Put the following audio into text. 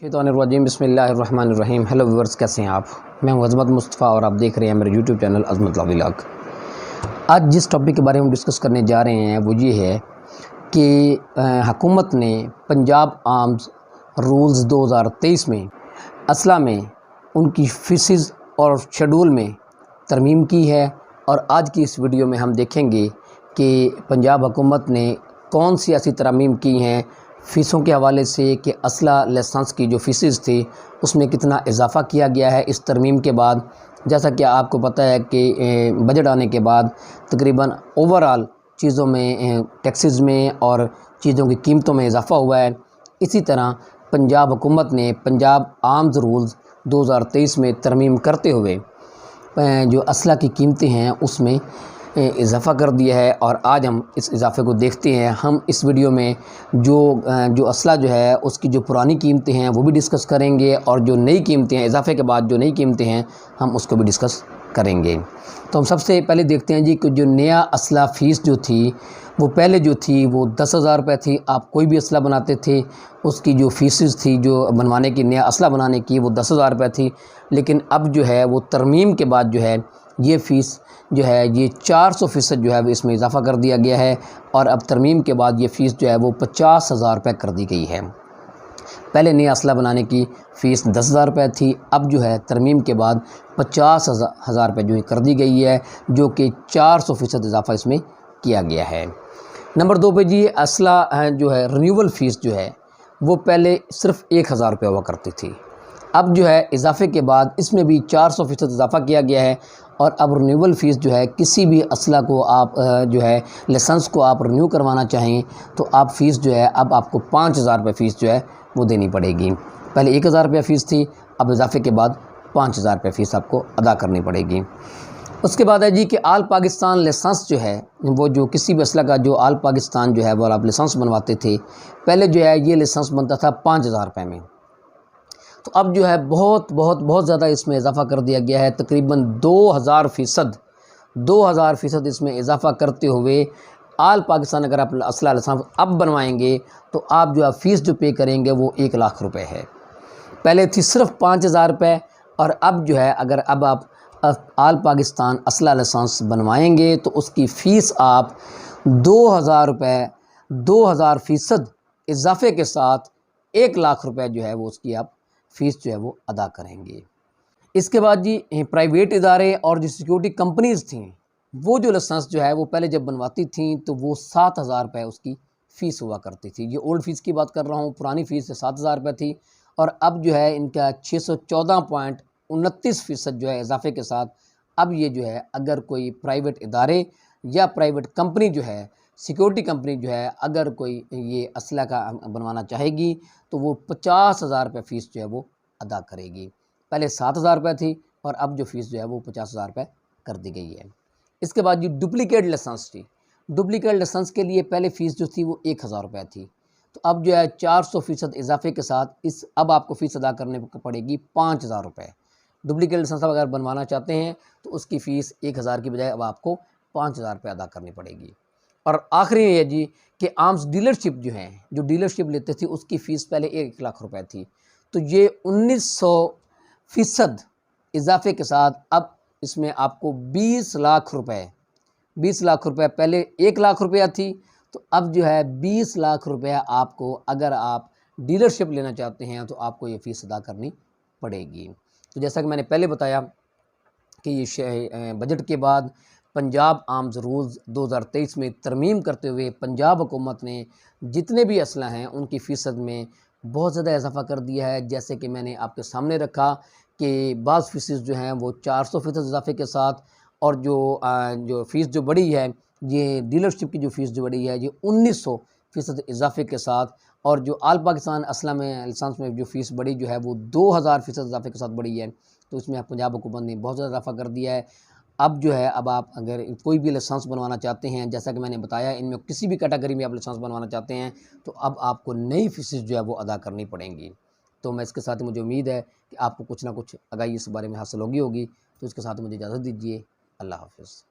शैतानिर्रजीम बिस्मिल्लाहिर्रहमानिर्रहीम। Hello viewers, कैसे हैं आप? मैं हूं अज़मत मुस्तफ़ा और आप देख रहे हैं मेरे यूट्यूब चैनल अज़मत व्लॉग। आज जिस टॉपिक के बारे में डिस्कस करने जा रहे हैं वो ये है कि हुकूमत ने पंजाब आर्म्स रूल्स 2023 में असला में उनकी फ़ीसेस और शेड्यूल में तरमीम की है। और आज की इस वीडियो में हम देखेंगे कि पंजाब हुकूमत ने कौन सी ऐसी तरमीम की हैं फ़ीसों के हवाले से कि असला लाइसेंस की जो फ़ीसेस थी उसमें कितना इजाफ़ा किया गया है इस तरमीम के बाद। जैसा कि आपको पता है कि बजट आने के बाद तकरीबन ओवरऑल चीज़ों में टैक्सेस में और चीज़ों की कीमतों में इजाफ़ा हुआ है। इसी तरह पंजाब हुकूमत ने पंजाब आर्म्स रूल्स 2023 में तरमीम करते हुए जो असला की कीमतें हैं उसमें इजाफ़ा कर दिया है। और आज हम इस इजाफ़े को देखते हैं। हम इस वीडियो में जो असला जो है उसकी जो पुरानी कीमतें हैं वो भी डिस्कस करेंगे और जो नई कीमतें हैं इजाफ़े के बाद जो नई कीमतें हैं हम उसको भी डिस्कस करेंगे। तो हम सबसे पहले देखते हैं जी कि जो नया असला फ़ीस जो थी वो पहले जो थी वो 10,000 रुपये थी। आप कोई भी असला बनाते थे उसकी जो फ़ीसेस थी जो बनवाने की, नया असला बनाने की, वो 10,000 रुपये थी। लेकिन अब जो है वो तरमीम के बाद जो है ये फ़ीस जो है ये 400% जो है वो इसमें इजाफ़ा कर दिया गया है। और अब तरमीम के बाद ये फ़ीस जो है वो 50,000 रुपये कर दी गई है। पहले नया असला बनाने की फ़ीस 10,000 रुपये थी, अब जो है तरमीम के बाद 50,000 रुपये जो है कर दी गई है, जो कि 400% इजाफ़ा इसमें किया गया है। नंबर 2 पे जी असला जो है रिन्यूअल फ़ीस जो है वो पहले सिर्फ़ 1,000 रुपये हुआ करती थी। अब जो है इजाफ़े के बाद इसमें भी 400% इजाफ़ा किया गया है। और अब रिन्यूअल फ़ीस जो है किसी भी असला को आप जो है लाइसेंस को आप रिन्यू करवाना चाहें तो आप फ़ीस जो है अब आपको 5,000 रुपये फ़ीस जो है वो देनी पड़ेगी। पहले 1,000 रुपये फ़ीस थी, अब इजाफ़े के बाद 5,000 रुपये फ़ीस आपको अदा करनी पड़ेगी। उसके बाद है जी कि आल पाकिस्तान लाइसेंस जो है वो जो किसी भी असला का जो आल पाकिस्तान जो है वो आप लाइसेंस बनवाते थे, पहले जो है ये लाइसेंस बनता था 5,000 रुपये में। तो अब जो है बहुत ज़्यादा इसमें इजाफ़ा कर दिया गया है। तकरीबन 2,000% इसमें इजाफ़ा करते हुए आल पाकिस्तान अगर आप असला लाइसेंस अब बनवाएंगे तो आप जो है फ़ीस जो पे करेंगे वो 1,00,000 रुपये है। पहले थी सिर्फ 5,000 रुपये और अब जो है अगर अब आप आल पाकिस्तान असला लाइसेंस बनवाएंगे तो उसकी फ़ीस आप 2,000 रुपये 2,000% इजाफ़े के साथ 1,00,000 रुपये जो है वो उसकी आप फ़ीस जो है वो अदा करेंगे। इसके बाद जी प्राइवेट इदारे और जो सिक्योरिटी कंपनीज़ थी वो जो लाइसेंस जो है वो पहले जब बनवाती थी तो वो 7,000 रुपये उसकी फ़ीस हुआ करती थी। ये ओल्ड फ़ीस की बात कर रहा हूँ, पुरानी फ़ीस 7,000 रुपये थी। और अब जो है इनका 614.29% जो है इजाफ़े के साथ अब ये जो है अगर कोई प्राइवेट इदारे या प्राइवेट कंपनी जो है सिक्योरिटी कंपनी जो है अगर कोई ये असला का बनवाना चाहेगी तो वो 50,000 रुपये फ़ीस जो है वो अदा करेगी। पहले 7,000 रुपये थी और अब जो फ़ीस जो है वो 50,000 रुपये कर दी गई है। इसके बाद जो डुप्लीकेट लाइसेंस थी, डुप्लीकेट लाइसेंस के लिए पहले फ़ीस जो थी वो 1,000 रुपये थी। तो अब जो है 400% इजाफ़े के साथ अब आपको फ़ीस अदा करने पड़ेगी 5,000 रुपये। डुप्लीकेट लाइसेंस अगर बनवाना चाहते हैं तो उसकी फ़ीस 1,000 की बजाय अब आपको 5,000 रुपये अदा करनी पड़ेगी। और आखिरी है जी कि आर्म्स डीलरशिप जो हैं, जो डीलरशिप लेते थे उसकी फ़ीस पहले 1,00,000 रुपये थी। तो ये 1,900% इजाफ़े के साथ अब इसमें आपको 20,00,000 रुपये 20,00,000 रुपये पहले 1,00,000 रुपया थी तो अब जो है 20,00,000 रुपया आपको अगर आप डीलरशिप लेना चाहते हैं तो आपको ये फ़ीस अदा करनी पड़ेगी। तो जैसा कि मैंने पहले बताया कि ये बजट के बाद पंजाब आर्म्स रूल्स 2023 में तरमीम करते हुए पंजाब हुकूमत ने जितने भी असला हैं उनकी फ़ीसद में बहुत ज़्यादा इजाफ़ा कर दिया है। जैसे कि मैंने आपके सामने रखा कि बाज़ फ़ीसेस जो हैं वो 400% इजाफ़े के साथ और जो फ़ीस जो बढ़ी है ये डीलरशिप की जो फ़ीस जो बढ़ी है ये 1,900% इजाफ़े के साथ। और जो आल पाकिस्तान असला में लाइसेंस में जो फ़ीस बढ़ी जो है वो 2,000% इजाफ़े के साथ बढ़ी है। तो इसमें पंजाब हुकूमत ने बहुत ज़्यादा इजाफ़ा कर दिया है। अब जो है अब आप अगर कोई भी लाइसेंस बनवाना चाहते हैं, जैसा कि मैंने बताया इनमें किसी भी कैटेगरी में आप लाइसेंस बनवाना चाहते हैं तो अब आपको नई फ़ीसेस जो है वो अदा करनी पड़ेंगी। तो मैं इसके साथ ही मुझे उम्मीद है कि आपको कुछ ना कुछ आगाही इस बारे में हासिल होगी। तो इसके साथ मुझे इजाज़त दीजिए। अल्लाह हाफ़िज़।